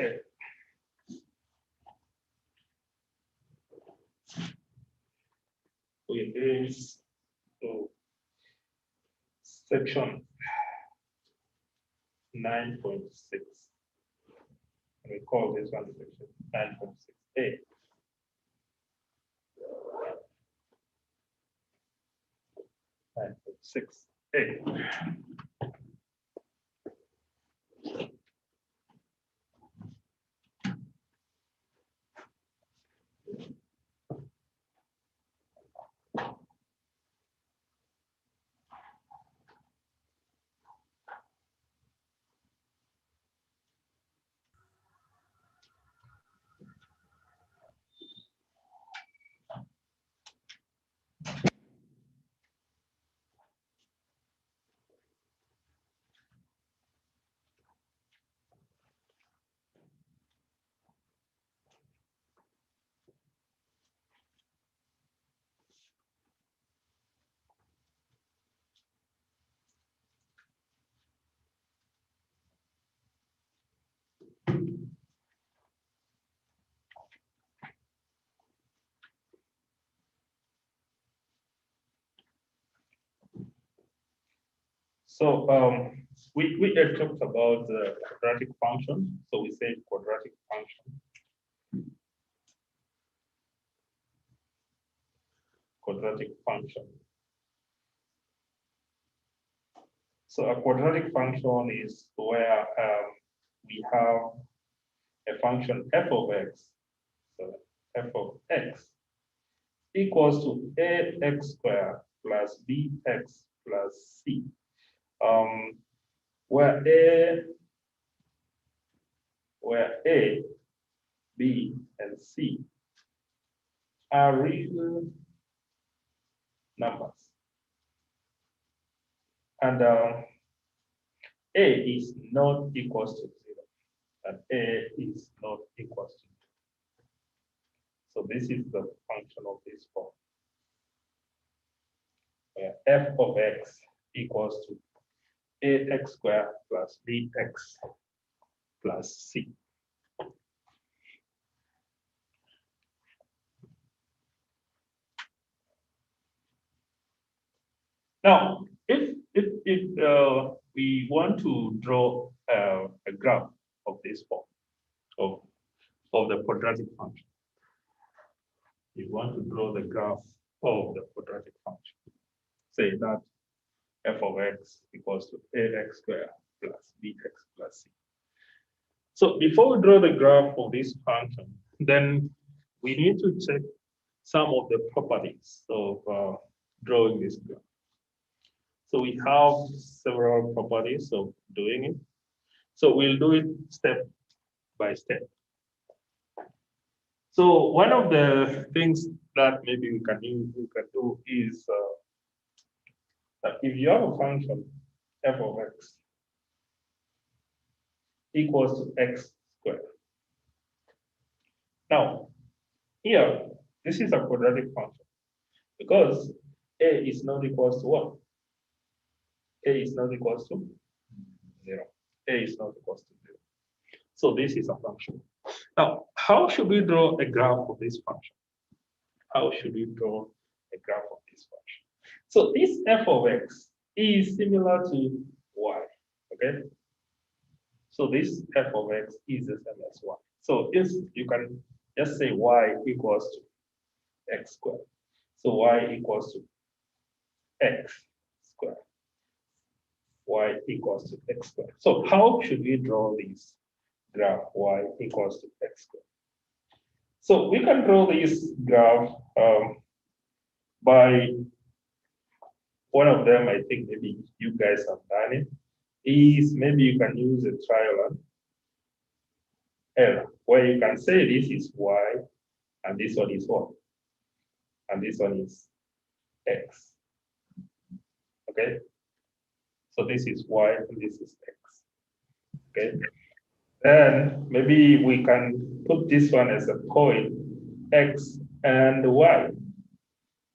Okay. We did to section 9.6. We call this one section 9.6a. And 6a. So we had talked about the quadratic function. So we said quadratic function. Quadratic function. So a quadratic function is where we have a function f of x. So f of x equals to ax squared plus bx plus c. Where a, b, and c are real numbers. And a is not equals to 0, and a is not equals to 0. So this is the function of this form, where f of x equals to ax squared plus bx plus c. Now, if we want to draw a graph of this form of the quadratic function, we want to draw the graph of the quadratic function. Say that f of x equals to ax squared plus bx plus c. So before we draw the graph of this function, then we need to check some of the properties of drawing this graph. So we have several properties of doing it. So we'll do it step by step. So one of the things that maybe we can do is that if you have a function f of x equals to x squared. Now, here, this is a quadratic function because a is not equals to what? A is not equals to 0. A is not equals to 0. So this is a function. Now, how should we draw a graph of this function? How should we draw a graph of this function? So this f of x is similar to y, okay? So this f of x is the same as y. So if you can just say y equals to x squared. So y equals to x squared. Y equals to x squared. So how should we draw this graph y equals to x squared? So we can draw this graph by one of them. I think maybe you guys have done it. Is maybe you can use a trial and error, where you can say this is y and this one is what, and this one is x. Okay. So this is y and this is x. Okay. Then maybe we can put this one as a point, x and y.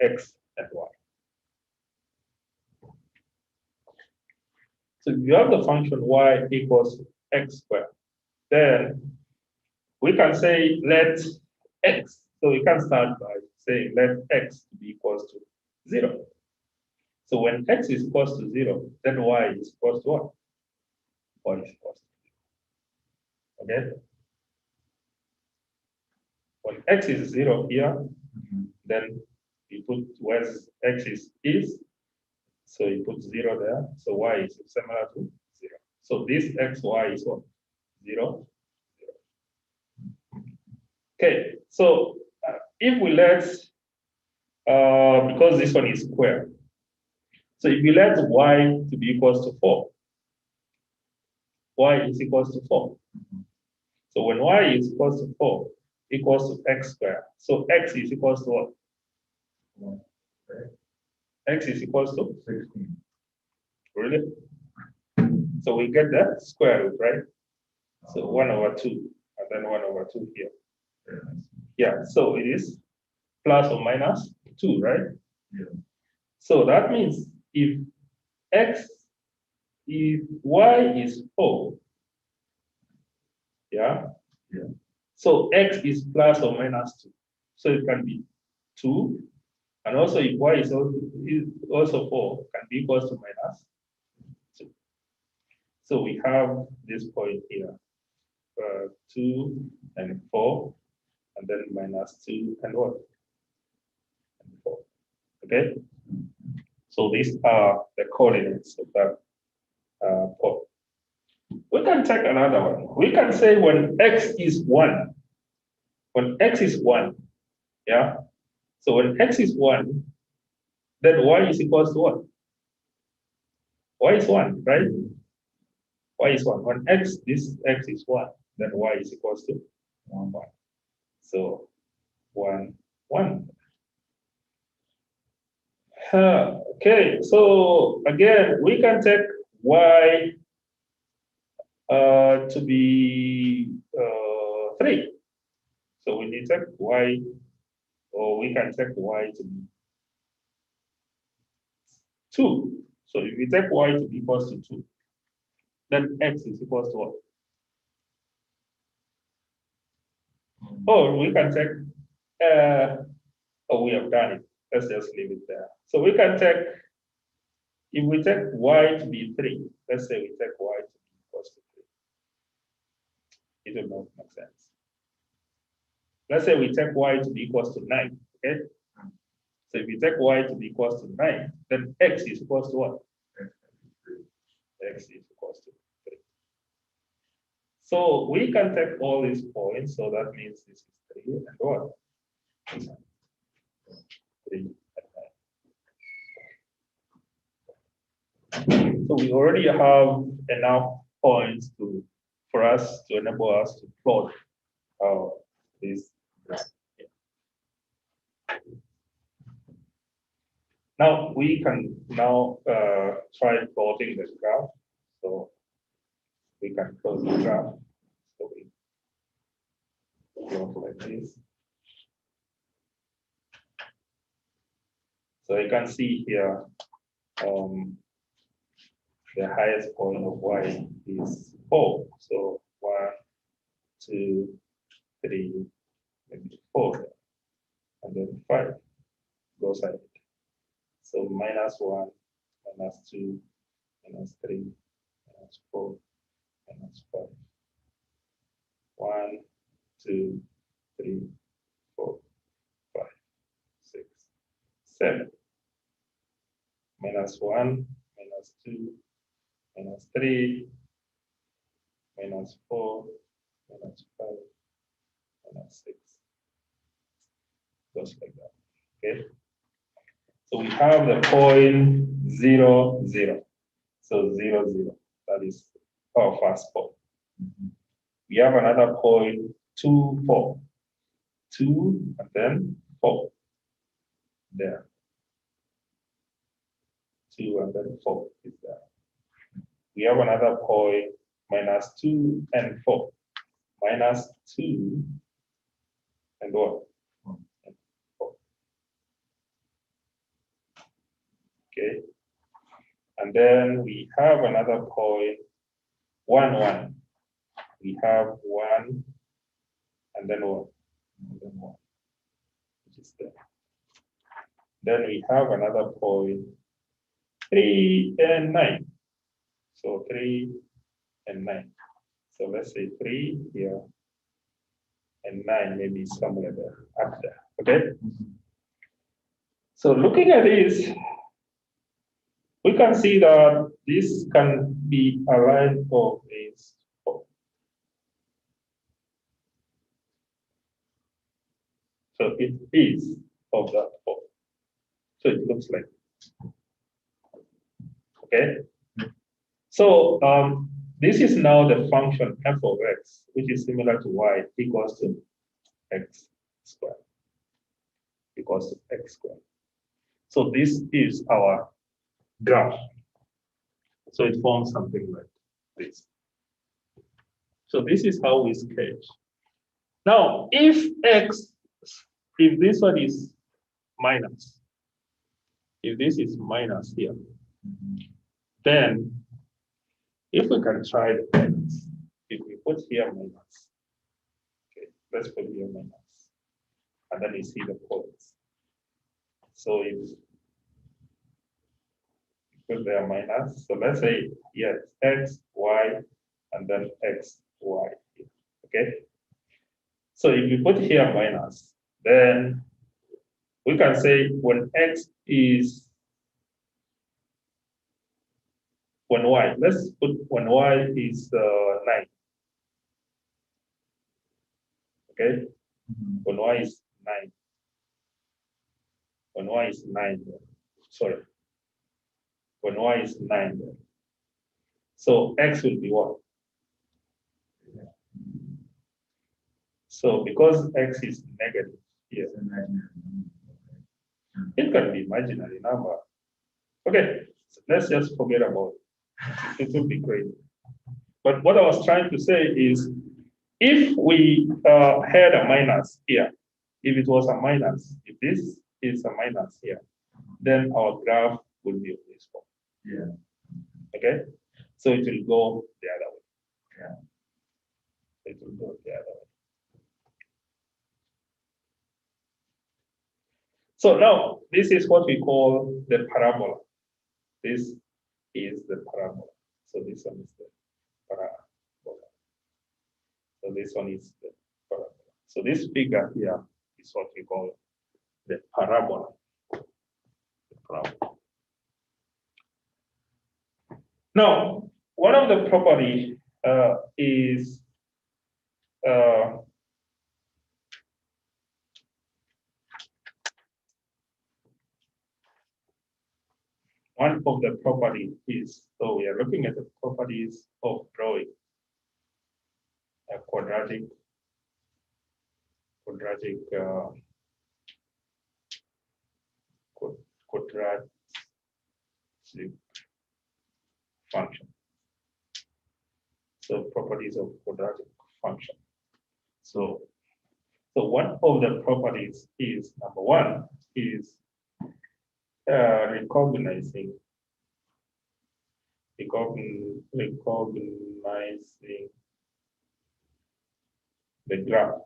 X and y. So if you have the function y equals x squared, then we can say let x. So we can start by saying let x be equals to 0. So when x is equals to 0, then y is equals to what? Y is equals to 0. Okay? When x is 0 here, then we put where x is, so you put 0 there. So y is similar to 0. So this xy is what? 0. Okay, so if we let, because this one is square, so if we let y to be equals to 4, y is equals to 4. So when y is equals to 4, equals to x squared. So x is equals to what? X is equals to 16. Really? So we get the square root, right? So 1 over 2, and then 1 over 2 here. Yeah, so it is plus or minus 2, right? Yeah. So that means if y is 4, yeah? Yeah. So x is plus or minus 2. So it can be 2, and also if y is also 4, can be equals to minus 2. So we have this point here, 2 and 4, and then minus 2 and what? And 4. Okay? So these are the coordinates of that point. We can take another one. We can say when x is 1, yeah? So when x is 1, then y is equals to what? Y is 1, right? Y is 1. When this x is 1, then y is equals to 1, 1. So 1, 1. Okay, so again, we can take y to be 3. So when you take y, or we can take y to be 2. So if we take y to be equals to 2, then x is equals to what? Or we can take, oh, we have done it. Let's just leave it there. So we can take, if we take y to be 3, let's say we take y to be equals to 3. It will not make sense. Let's say we take y to be equals to 9, okay? So if you take y to be equals to 9, then x is equals to what? X is equals to 3. So we can take all these points, so that means this is 3 and what? 3 and 9. So we already have enough points for us to enable us to plot this graph. Now we can try plotting the graph. So we can close the graph. So we plot like this. So you can see here the highest point of y is 4. So 1, 2, 3, maybe 4, and then 5 goes ahead. So minus 1, minus 2, minus 3, minus 4, minus 5. 1, 2, 3, 4, 5, 6, 7. Minus 1, minus 2, minus 3, minus 4, minus 5, minus 6. Just like that. Okay. So we have the point 0, 0. So 0, 0. That is our first point. We have another point 2, 4. 2 and then 4. There. 2 and then 4 is there. We have another point minus 2 and 4. Minus 2 and what? And 4. Okay. And then we have another point 1, 1. We have 1 and then 1, and then 1, which is there. Then we have another point, 3 and 9. So 3 and 9. So let's say 3 here and 9 maybe somewhere there, up there. Okay. So looking at this, we can see that this can be a line of this 4. So it is of that 4. So it looks like. Okay. So this is now the function f of x, which is similar to y equals to x squared. Equals to x squared. So this is our graph. So it forms something like this. So this is how we sketch. Now, if this one is minus, if this is minus here, then if we can try the x, if we put here minus, okay, let's put here minus, and then you see the points. So if you put there minus, so let's say yes, x, y, and then x, y, okay? So if you put here minus, then we can say when x is, when y, let's put when y is 9. Okay, when y is 9. When y is 9, sorry. When y is 9, so x will be what? So because x is negative here, it can be imaginary number. Okay, so let's just forget about it. It will be great. But what I was trying to say is, if we had a minus here, if it was a minus, if this is a minus here, then our graph will be of this form. Yeah. Okay, so it will go the other way. Yeah. It will go the other way. So now this is what we call the parabola. This is the parabola. So this one is the parabola. So this one is the parabola. So this figure here is what we call the parabola. The parabola. Now, one of the property is one of the property is, so we are looking at the properties of drawing a quadratic function. So properties of quadratic function. So one of the properties is, number one, is recognizing the graph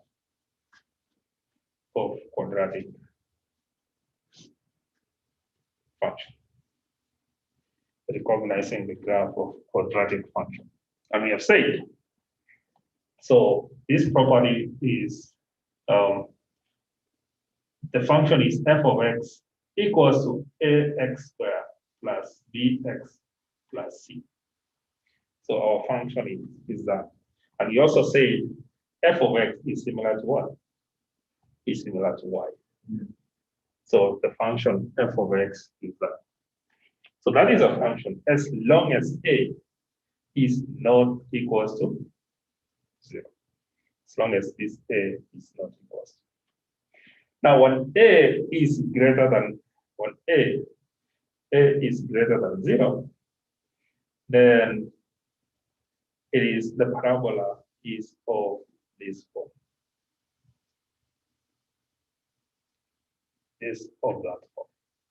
of quadratic function. Recognizing the graph of quadratic function. And we have said, so this property is the function is f of x equals to ax squared plus bx plus c. So our function is that. And we also say f of x is similar to what? Is similar to y. So the function f of x is that. So that is a function as long as a is not equals to 0. As long as this a is not equals to. Now when a is greater than, when a is greater than 0, then it is, the parabola is of this form. Is of that form.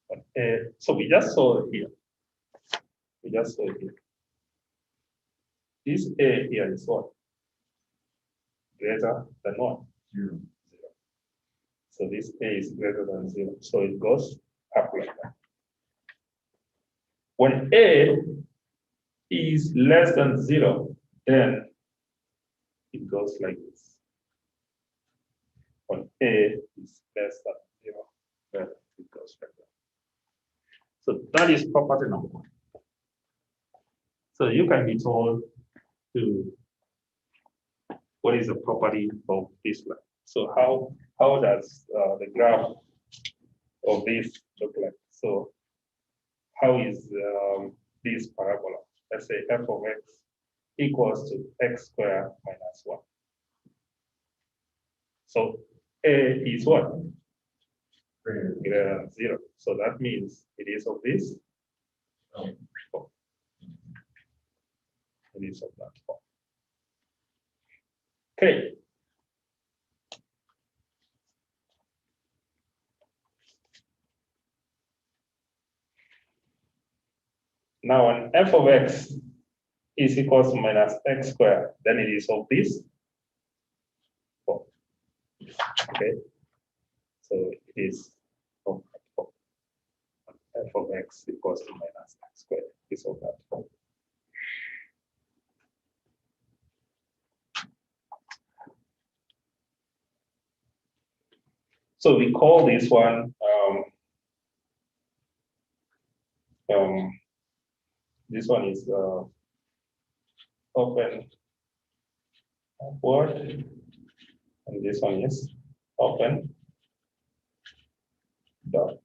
When a, so we just saw here. We just saw here. This a here is what? Greater than 1. 0. So this a is greater than 0. So it goes up like that. When a is less than 0, then it goes like this. When a is less than 0, then it goes like that. So that is property number 1. So you can be told to what is the property of this line. So how does the graph of this look like? So how is this parabola? Let's say f of x equals to x squared minus 1. So a is what? Greater than 0. So that means it is of this. It is of that form. Okay. Now, when f of x is equals to minus x squared, then it is of this form. Okay. So it is of that form. F of x equals to minus x squared is of that form. So we call this one this one is open upward, and this one is open down.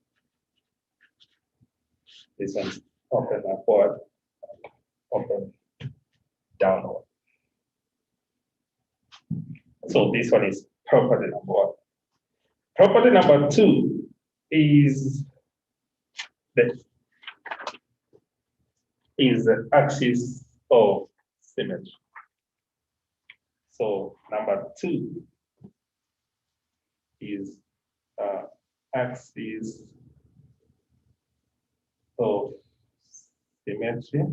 This one is open upward, open downward. So this one is property number 1. Property number 2 is the axis of symmetry. So number 2 is axis of symmetry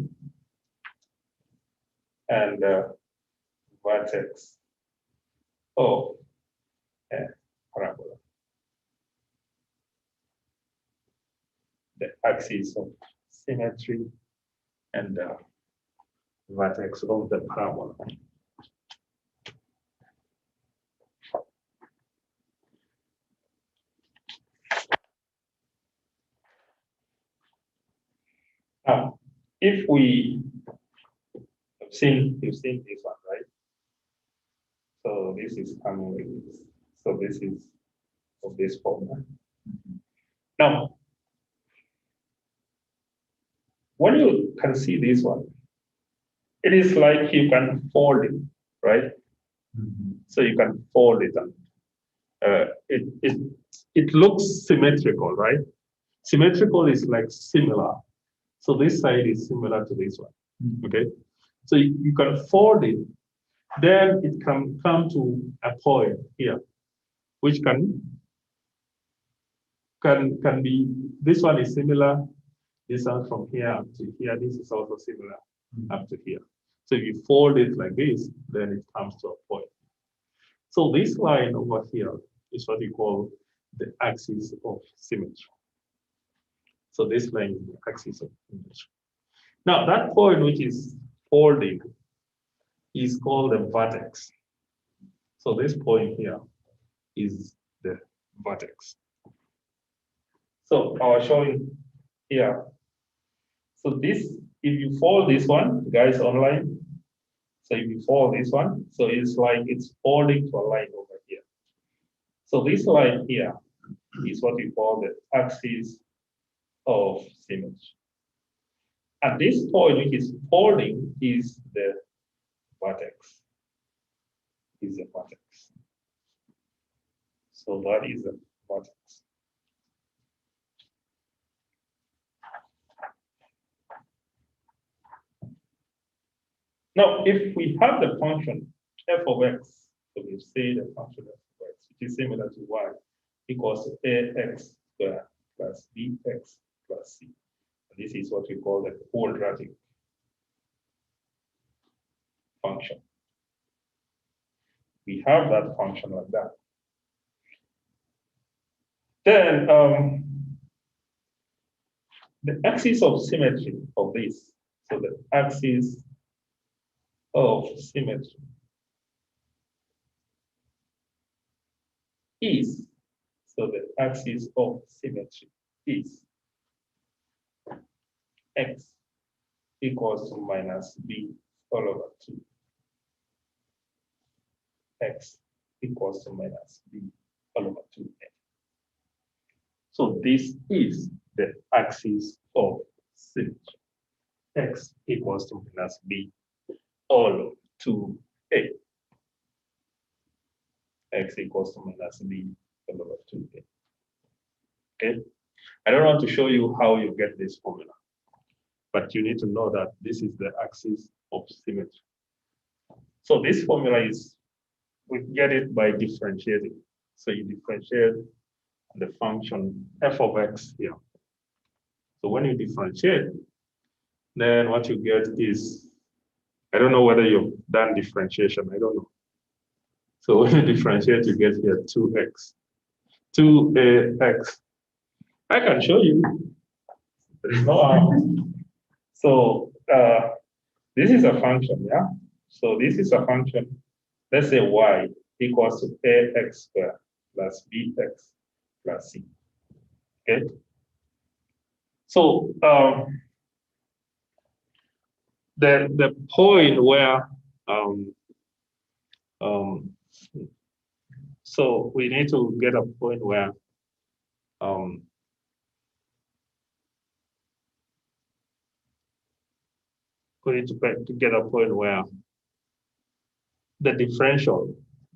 and vertex of a parabola. The axis of symmetry and vertex of the parabola. Now, if you've seen this one, right? So this is coming like this. So this is of this form. Now, when you can see this one, it is like you can fold it, right? So you can fold it, and it looks symmetrical, right? Symmetrical is like similar. So this side is similar to this one. Okay, so you can fold it, then it can come to a point here, which can be, this one is similar, this one from here up to here, this is also similar up to here. So if you fold it like this, then it comes to a point. So this line over here is what we call the axis of symmetry. So this line is the axis of symmetry. Now that point which is folding is called the vertex. So this point here is the vertex. So I was showing here. So this, if you fold this one, guys online, so if you fold this one, so it's like it's folding to a line over here. So this line here is what we call the axis of symmetry. At this point, which is folding, is the vertex. Is the vertex. So that is the vertex. Now, if we have the function f of x, so we say the function f of x, which is similar to y, equals to ax squared plus bx plus c. This is what we call the quadratic function. We have that function like that. Then the axis of symmetry of this. So the axis of symmetry is, so the axis of symmetry is x equals to minus b all over 2. X equals to minus b all over 2. So this is the axis of symmetry. X equals to minus b all over 2a. X equals to minus b all over 2a. Okay. I don't want to show you how you get this formula, but you need to know that this is the axis of symmetry. So this formula is, we get it by differentiating. So you differentiate the function f of x here. So when you differentiate, then what you get is, I don't know whether you've done differentiation, I don't know. So when you differentiate, you get here 2x, 2ax. I can show you. There's no harm. So this is a function, yeah? So this is a function, let's say y equals to ax squared plus bx plus c, okay? So the point where, so we need to get a point where we need to get a point where the differential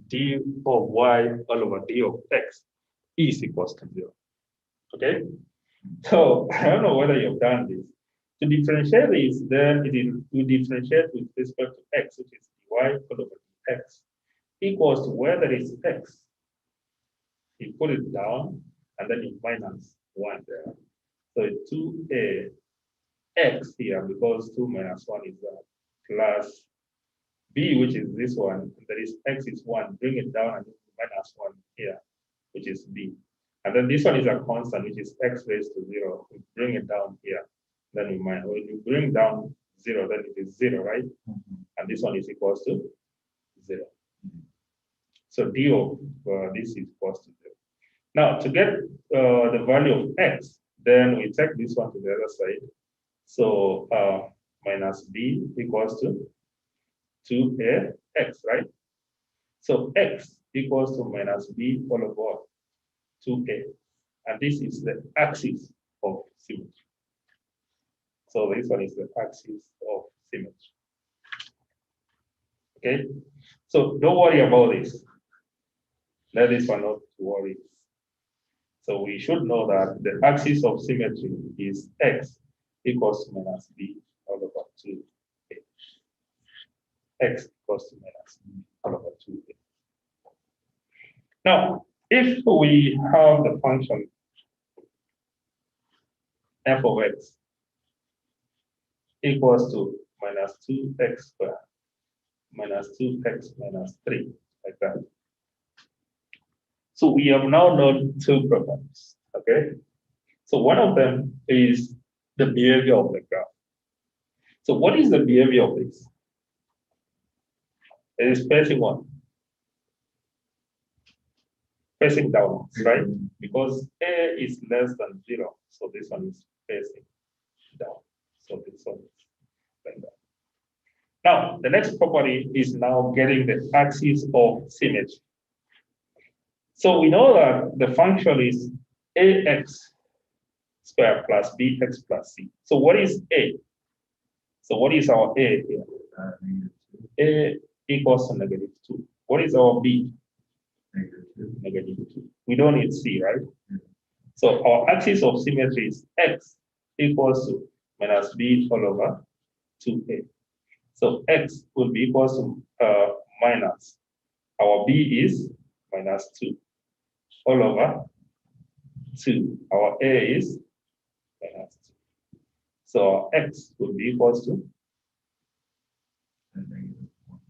d of y all over d of x is equals to 0. Okay? So I don't know whether you've done this. To differentiate this, then you differentiate with respect to x, which is dy all over x, equals to where there is x. You put it down, and then you minus 1 there. So it's 2a x here, because 2 minus 1 is plus b, which is this one. There is x is 1. Bring it down and minus 1 here, which is b. And then this one is a constant, which is x raised to 0. We bring it down here. Then we minus. When you bring down 0, then it is 0, right? And this one is equals to 0. So d of this is equals to 0. Now, to get the value of x, then we take this one to the other side. So minus b equals to 2ax, right? So x equals to minus b all over 2a. And this is the axis of symmetry. So this one is the axis of symmetry. Okay? So don't worry about this. Let this one not to worry. So we should know that the axis of symmetry is x equals to minus b all over 2a. X equals to minus b all over 2a. Now, if we have the function f of x equals to minus 2x squared minus 2x minus 3, like that. So we have now known two properties, okay? So one of them is the behavior of the graph. So what is the behavior of this? It is facing one. Facing down, right? Because a is less than 0, so this one is facing down. So this one is like that. Now, the next property is now getting the axis of symmetry. So we know that the function is ax squared plus bx plus c. So what is a? So what is our a here? A equals to -2. What is our b? -2. We don't need c, right? So our axis of symmetry is x equals to minus b all over 2a. So x will be equals to minus. Our b is minus 2 all over 2. Our a is minus 2. So our x will be equals to,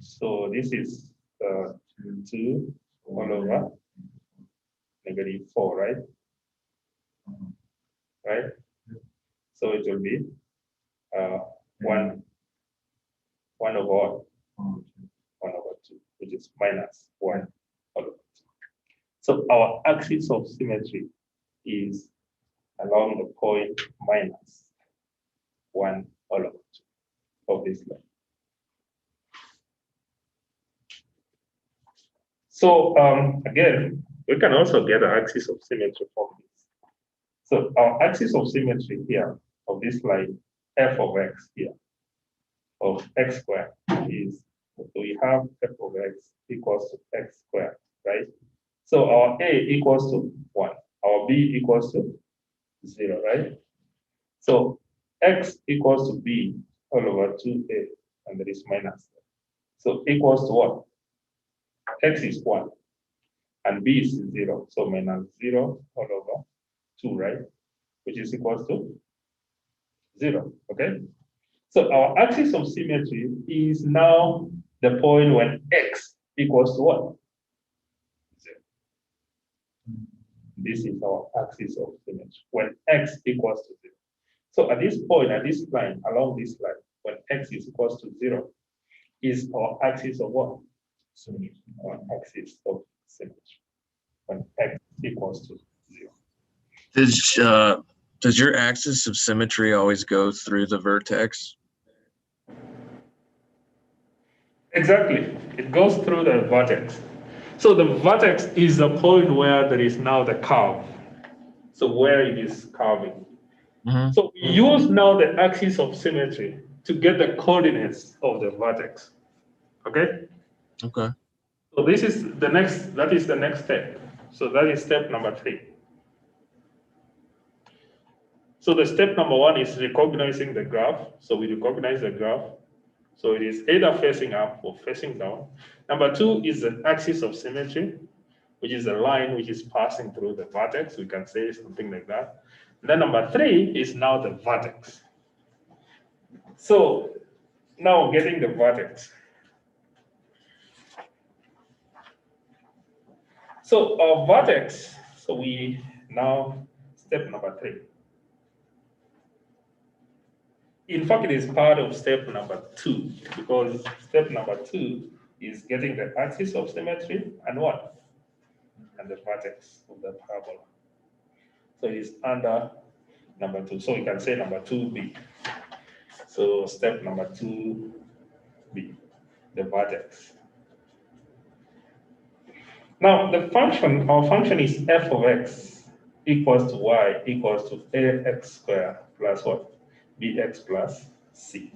so this is 2 all over -4, right? right? So it will be 1 over 2, which is minus 1 over 2. So our axis of symmetry is along the point minus 1 over 2 of this line. So again, we can also get an axis of symmetry from this. So our axis of symmetry here of this line, f of x here, of x squared is, so we have f of x equals to x squared, right? So our a equals to 1, our b equals to 0, right? So x equals to b all over 2a, and there is minus. So equals to what? X is 1, and b is 0, so minus 0 all over 2, right? Which is equals to 0, okay? So our axis of symmetry is now the point when x equals to what? 0. This is our axis of symmetry, when x equals to 0. So at this point, at this line, along this line, when x is equals to 0, is our axis of what? Symmetry. Our axis of symmetry, when x equals to 0. Does your axis of symmetry always go through the vertex? Exactly. It goes through the vertex. So the vertex is the point where there is now the curve. So where it is curving. So we use now the axis of symmetry to get the coordinates of the vertex. Okay? Okay. So this is the next, that is the next step. So that is step number 3. So the step number 1 is recognizing the graph. So we recognize the graph. So it is either facing up or facing down. Number 2 is the axis of symmetry, which is a line which is passing through the vertex. We can say something like that. And then number 3 is now the vertex. So now getting the vertex. So our vertex, so we now, step number 3. In fact, it is part of step number 2, because step number 2 is getting the axis of symmetry and what? And the vertex of the parabola. So it is under number 2. So we can say number 2b. So step number 2b, the vertex. Now the function, our function is f of x equals to y equals to ax squared plus what? Bx plus c.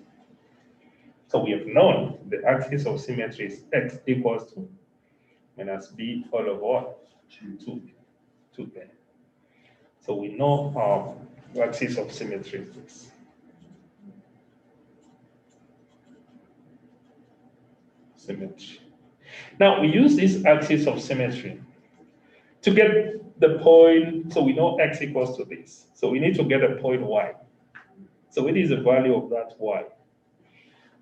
So we have known the axis of symmetry is x equals to minus b all over what? 2a. So we know our axis of symmetry is this. Symmetry. Now we use this axis of symmetry to get the point. So we know x equals to this. So we need to get a point y. So it is the value of that y.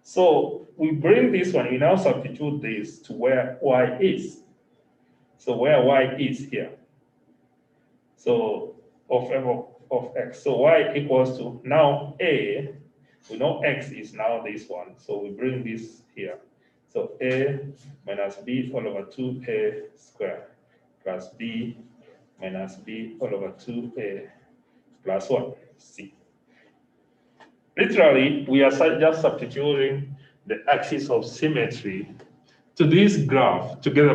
So we bring this one, we now substitute this to where y is. So where y is here. So of f of x. So y equals to now a, we know x is now this one. So we bring this here. So a minus b all over 2a squared plus b minus b all over 2a plus what? C. Literally, we are just substituting the axis of symmetry to this graph to get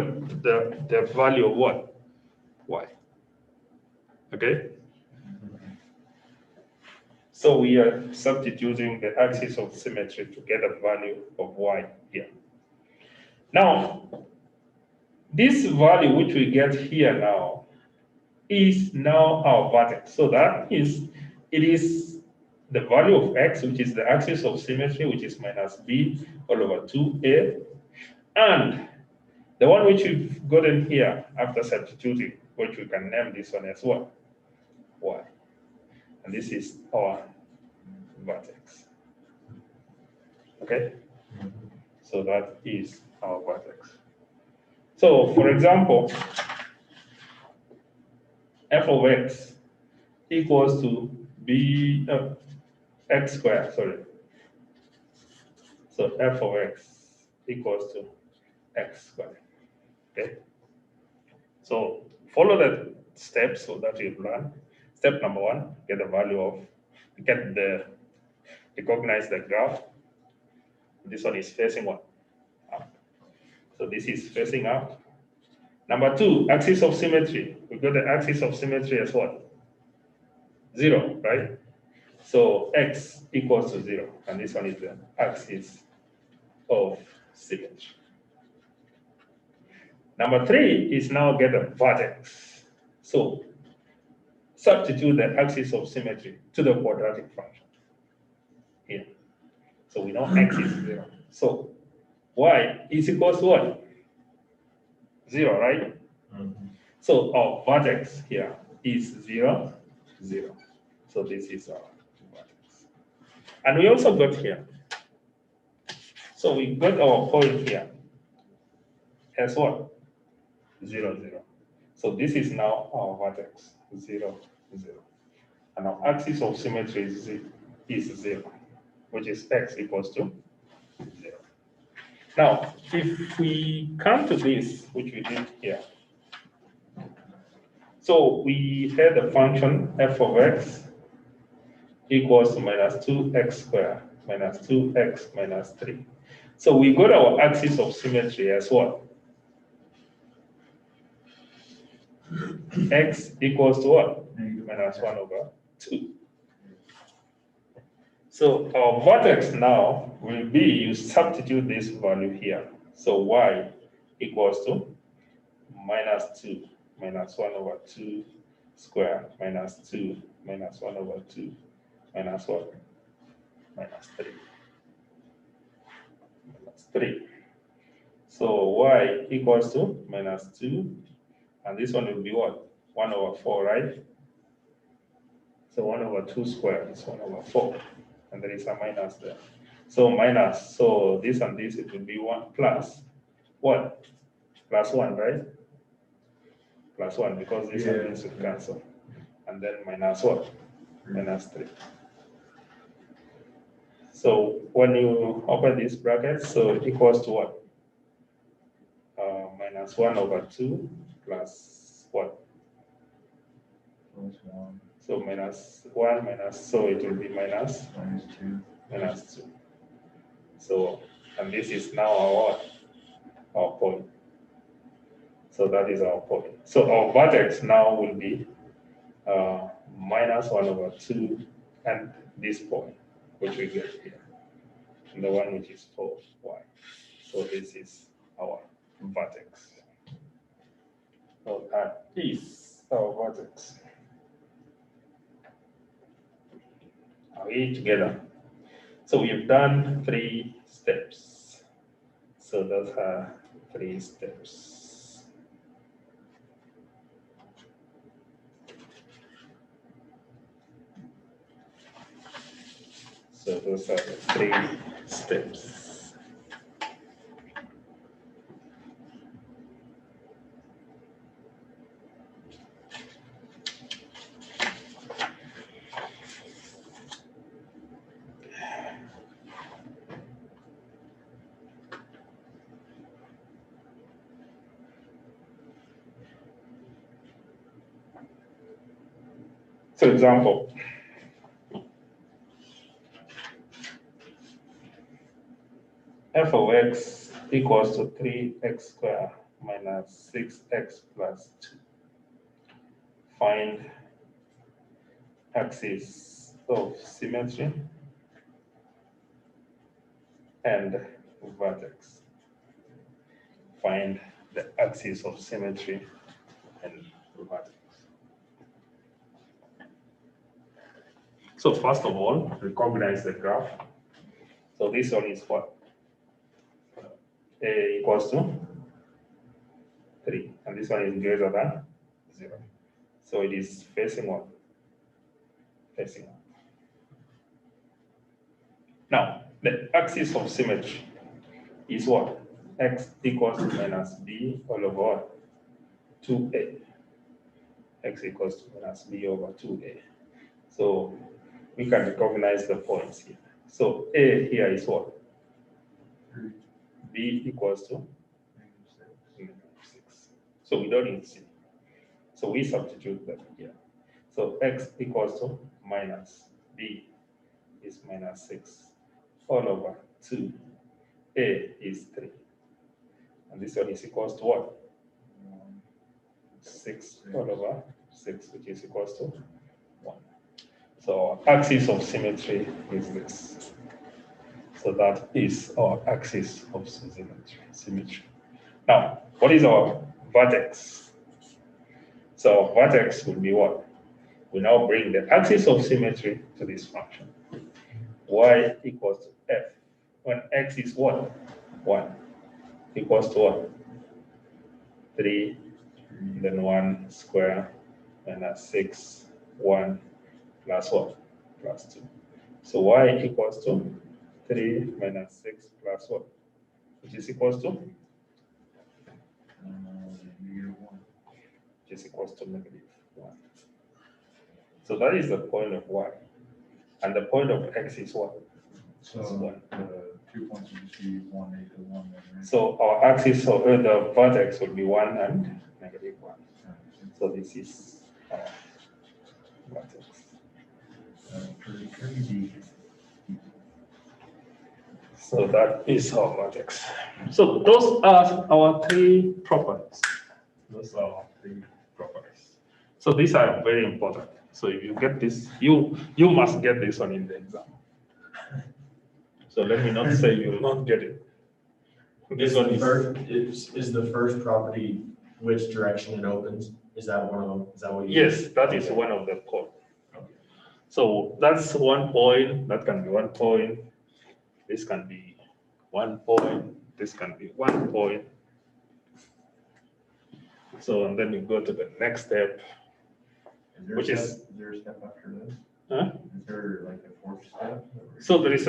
the value of what? Y. Okay? So we are substituting the axis of symmetry to get a value of y here. Now, this value which we get here now is now our vertex. So that is, it is the value of x, which is the axis of symmetry, which is minus b all over 2a, and the one which we've gotten here after substituting, which we can name this one as what? Y. And this is our vertex. Okay? So that is our vertex. So for example, f of x equals to b x squared, sorry. So f of x equals to x squared. Okay. So follow the steps so that you've learned. Step number one, get the value of, recognize the graph. This one is facing what? Up. So this is facing up. Number two, axis of symmetry. We got the axis of symmetry as what? 0, right? So x equals to 0, and this one is the axis of symmetry. Number three is now get a vertex. So substitute the axis of symmetry to the quadratic function here. So we know x is 0. So y is equals to what? 0, right? So our vertex here is 0, 0. So this is our vertex. And we also got here. So we got our point here as what? 0, 0. So this is now our vertex, 0, 0. And our axis of symmetry is 0, which is x equals to 0. Now, if we come to this, which we did here, so we had the function f of x equals to minus 2x squared minus 2x minus 3. So we got our axis of symmetry as what? X equals to what? Minus 1 over 2. So our vertex now will be, you substitute this value here. So y equals to minus 2 minus 1 over 2 square minus 2 minus 1 over 2 minus what? Minus 3. Minus 3. So y equals to minus 2, and this one will be what? 1 over 4, right? So 1 over 2 squared is 1 over 4, and there is a minus there. So minus, so this and this, it will be 1 plus what? Plus 1, right? Plus 1, because this and this will cancel. And then minus what? Minus 3. So when you open this bracket, so it equals to what? Minus 1 over 2 plus what? Plus 1. So minus 1 minus, so it will be minus Minus 2. minus 2. So, and this is now our point. So that is our point. So our vertex now will be minus 1 over 2 and this point, which we get here, and the one which is 4y. So this is our vertex. So that is our vertex. Are we together? So we've done 3 steps. So those are 3 steps. So those are the 3 steps. So example, f of x equals to 3x squared minus 6x plus 2. Find axis of symmetry and vertex. Find the axis of symmetry and vertex. So first of all, recognize the graph. So this one is what? A equals to 3, and this one is greater than 0. So it is facing what? Facing up. Now, the axis of symmetry is what? X equals to minus b all over what? 2a. X equals to minus b over 2a. So we can recognize the points here. So A here is what? 3, B equals to -6. -6. So we don't need C. So we substitute that here. So X equals to minus B is -6 all over 2. A is 3. And this one is equals to what? 6 all over 6, which is equals to 1. So our axis of symmetry is this. So that is our axis of symmetry. Now, what is our vertex? So our vertex will be what? We now bring the axis of symmetry to this function. Y equals to f. When x is what? 1 equals to what? 3, then 1 square, minus 6, 1 plus what? Plus 2. So y equals to 3 minus 6 plus what? Which is equals to? -1. Which is equals to -1. So that is the point of y. And the point of x is what? So It's 1. the 2 points will just be 1, 8, and 1 then, right? So our axis of the vertex will be 1 and -1. So this is our vertex. Pretty deep. So that is our vertex. So those are our 3 properties. Those are our 3 properties. So these are very important. So if you get this, you must get this one in the exam. So let me not say you will not get it. This one Is the first property which direction it opens? Is that one of them? Is that what you? Yes, that is one of the point. So that's 1 point, that can be 1 point. This can be 1 point, this can be 1 point. So, and then you go to the next step, which is, there a step after this? huh? Is there like a 4th step? So there is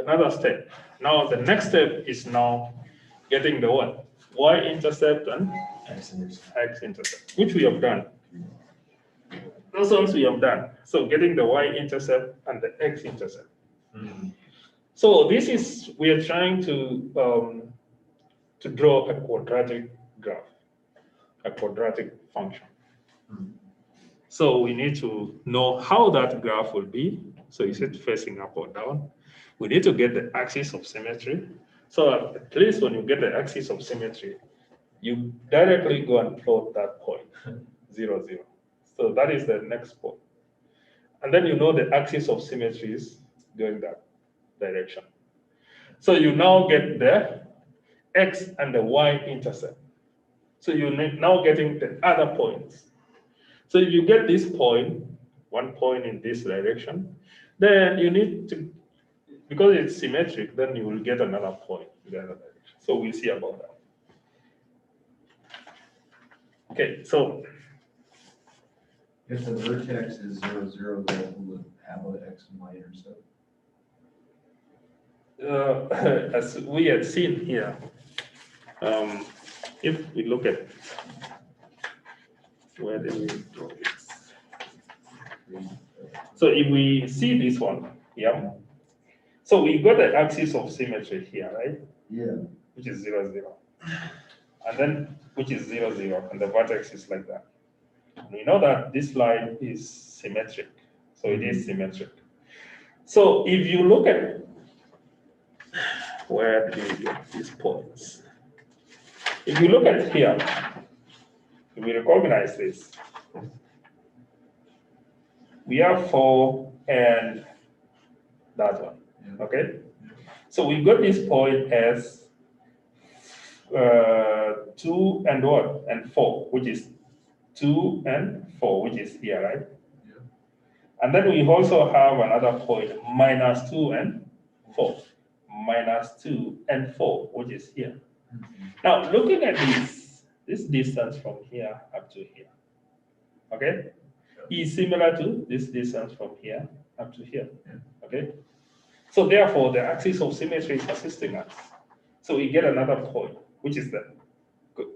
another step. Now the next step is now getting the what? Y-intercept and X-intercept, which we have done. Those ones we have done. So getting the Y-intercept and the X-intercept. So this is, we are trying to draw a quadratic graph, a quadratic function. So we need to know how that graph will be. So is it facing up or down? We need to get the axis of symmetry. So at least when you get the axis of symmetry, you directly go and plot that point, 0, 0. So that is the next point. And then you know the axis of symmetry is going that direction. So you now get the X and the Y intercept. So you're now getting the other points. So if you get this point, 1 point in this direction, then you need to, because it's symmetric, then you will get another point in the other direction. So we'll see about that. Okay, so If the vertex is 0, 0, then will it have an X and Y intercept? as we had seen here, if we look at where did we draw this? So if we see this one, yeah. So we got the axis of symmetry here, right? Yeah. Which is 0, 0. And then which is 0, 0, and the vertex is like that. We know that this line is symmetric. So it is symmetric. So if you look at where do you get these points? If you look at here, we recognize this. We have 4 and that one. Okay? So we got this point as 2 and what? And 4, which is 2 and 4, which is here, right? Yeah. And then we also have another point, minus 2 and 4. Minus 2 and 4, which is here. Now, looking at this distance from here up to here, okay, is similar to this distance from here up to here, okay? So therefore, the axis of symmetry is assisting us. So we get another point, which is the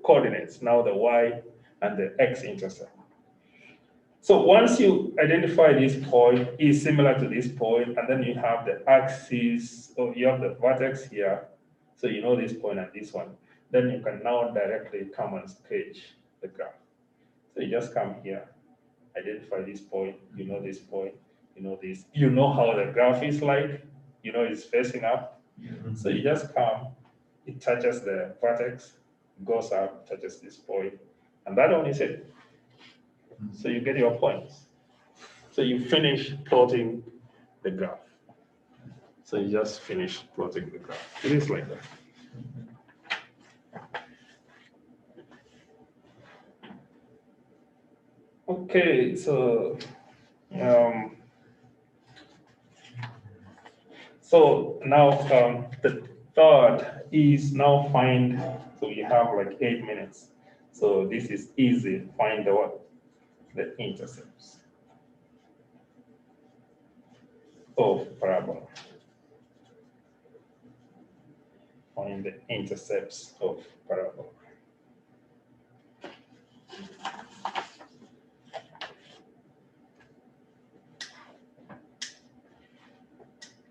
coordinates, now the y and the x-intercept. So once you identify this point is similar to this point, and then you have the axis, or you have the vertex here, so you know this point and this one, then you can now directly come and sketch the graph. So you just come here, identify this point, you know this point, you know this, you know how the graph is like, you know it's facing up. So you just come, it touches the vertex, goes up, touches this point, and that one is it. So you get your points. So you finish plotting the graph. So you just finish plotting the graph. It is like that. Okay, so now the third is now find. So you have like 8 minutes. So this is easy. Find the what? The intercepts of parabola. Find the intercepts of parabola.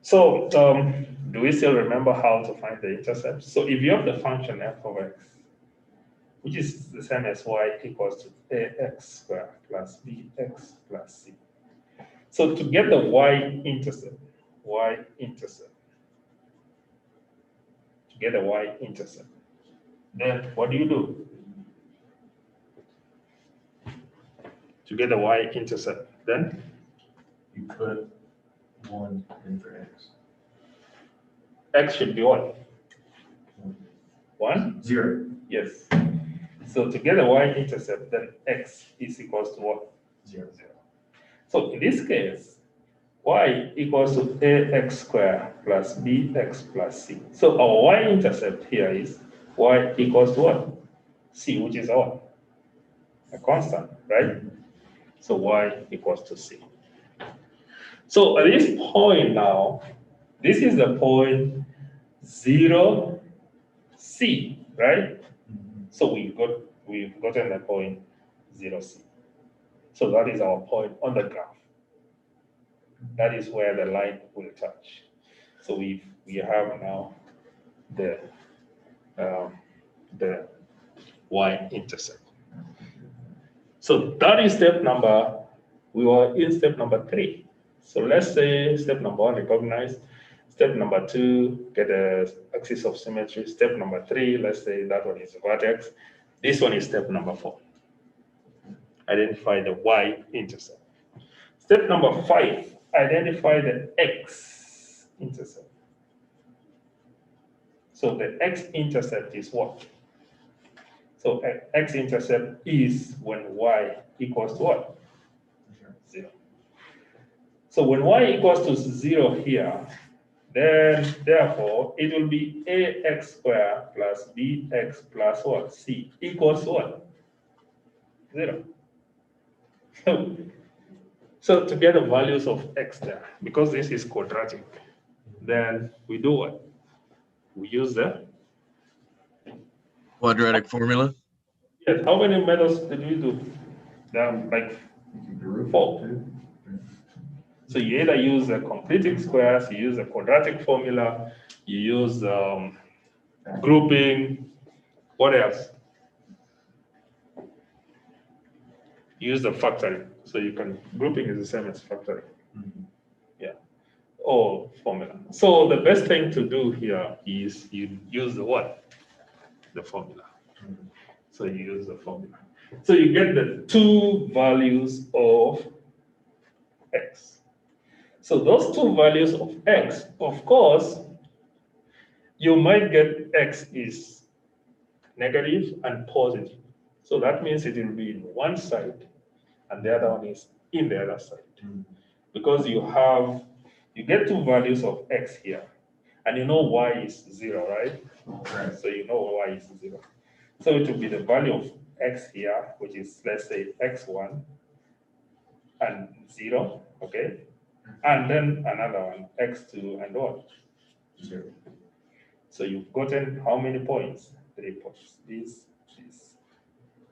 So do we still remember how to find the intercepts? So if you have the function f of x, which is the same as y equals to ax squared plus bx plus c. So to get the y-intercept, to get the y-intercept, then what do? To get the y-intercept, then You put 1 in for x. x should be what? 1? 0. Yes. So to get the y-intercept, then x is equals to what? 0. So in this case, y equals to ax squared plus bx plus c. So our y-intercept here is y equals to what? C, which is what? A constant, right? So y equals to c. So at this point now, this is the point 0, c, right? So we've gotten the point 0, c. So that is our point on the graph. That is where the line will touch. So we have now the y-intercept. So that is step number. We were in step number 3. So let's say step number 1, recognize. Step number 2, get the axis of symmetry. Step number 3, let's say that one is vertex. This one is step number 4. Identify the y-intercept. Step number 5, identify the x-intercept. So the x-intercept is what? So x-intercept is when y equals to what? 0. So when y equals to 0 here, then therefore it will be ax squared plus bx plus what? C equals what? 0. So to get the values of x there, because this is quadratic, then we do what? We use the, Quadratic formula. yes, how many methods did we do? Like You can group 4. too. So you either use the completing squares, you use the quadratic formula, you use grouping, what else? Use the factoring. So you can, grouping is the same as factoring. Yeah, or formula. So the best thing to do here is you use the what? The formula. So you use the formula. So you get the 2 values of x. So those 2 values of x, of course, you might get x is negative and positive. So that means it will be in one side and the other one is in the other side. Because you get 2 values of x here and you know y is 0, right? Right. So you know y is 0. So it will be the value of x here, which is, let's say, x1 and 0, okay? And then another one, x2 and what? 0. So you've gotten how many points? 3 points. This.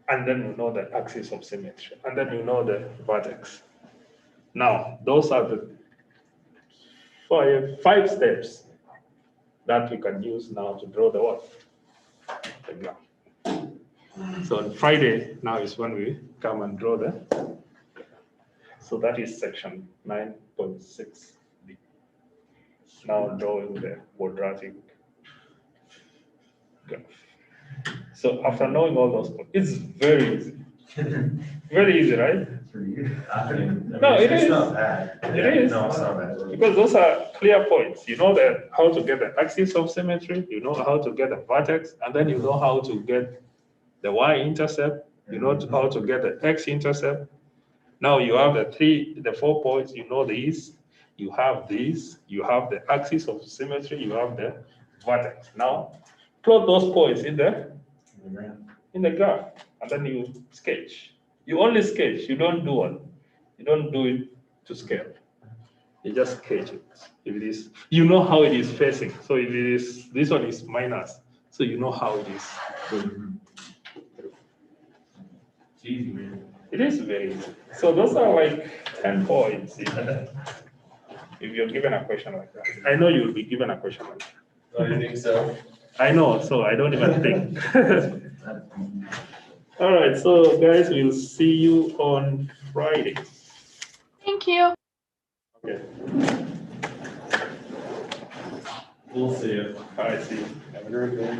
and then you know the axis of symmetry, and then you know the vertex. Now, those are the five steps that we can use now to draw the what? The graph. So on Friday now is when we come and draw the. So that is section 9.6b. Now drawing the quadratic graph. So after knowing all those, it's very easy. Very easy, right? For you. No, it It's is. not bad. It Yeah, is. No, it's not bad. Because those are clear points. You know how to get the axis of symmetry, you know how to get the vertex, and then you know how to get the y-intercept, you know how to get the x-intercept. Now you have the 4 points, you know these, you have these, you have the axis of symmetry, you have the vertex. Now plot those points in the graph, and then you sketch. You only sketch, you don't do one. You don't do it to scale. You just sketch it. If it is, you know how it is facing. So if it is, this one is minus, so you know how it is going. It's easy, man. It is very easy. So those are like 10 points. If you're given a question like that. I know you'll be given a question like that. Oh, you think so? I know, so I don't even think. All right, so guys, we'll see you on Friday. Thank you. Okay, We'll see you. all right, see you. Have a great day.